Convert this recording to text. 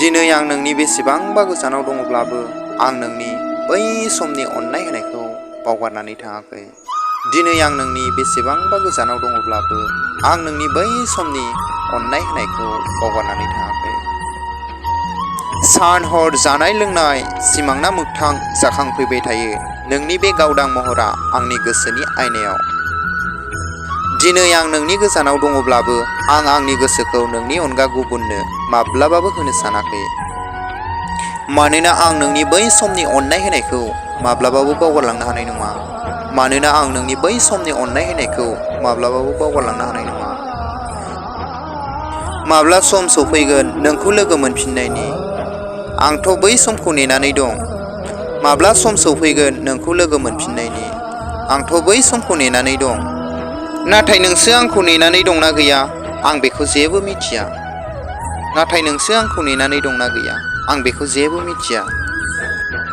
दिनै आं नोंनि बेसेबांबा गोजानाव दङब्लाबो आं नोंनि बै समनि अननाय होनायखौ बावगारनानै थाङाखै। दिनै आं नोंनि बेसेबांबा गोजानाव दङब्लाबो आं नोंनि बै समनि अननाय होनायखौ बावगारनानै थाङाखै। सान हर जानाय लोंनाय सिमांना मोगथां जाखांफैबाय थायो नोंनि बे गावदां महरा आंनि गोसोनि आयनायाव। दिनै आं नोंनि गोजानाव दङब्लाबो आं आंनि गोसोखौ नोंनि अनगा गुबुननो माब्लाबाबो होनो सानाखै। मानोना आं नोंनि बै समनि अननाय होनायखौ माब्लाबाबो बावगारलांनो हानाय नङा। मानोना आं नोंनि बै समनि अननाय होनायखौ माब्लाबाबो बावगारलांनो हानाय नङा। माब्ला सम सफैगोन नोंखौ लोगो मोनफिननायनि? आंथ' बै समखौ नेनानै दं। माब्ला सम सफैगोन नोंखौ लोगो मोनफिननायनि? आंथ' बै समखौ नेनानै दं। नाथाय नोंसो आंखौ नेनानै दंना गैया आं बेखौ जेबो मिथिया। नाथाय नोंसो आंखौ नेनानै दंना गैया आं बेखौ जेबो मिथिया।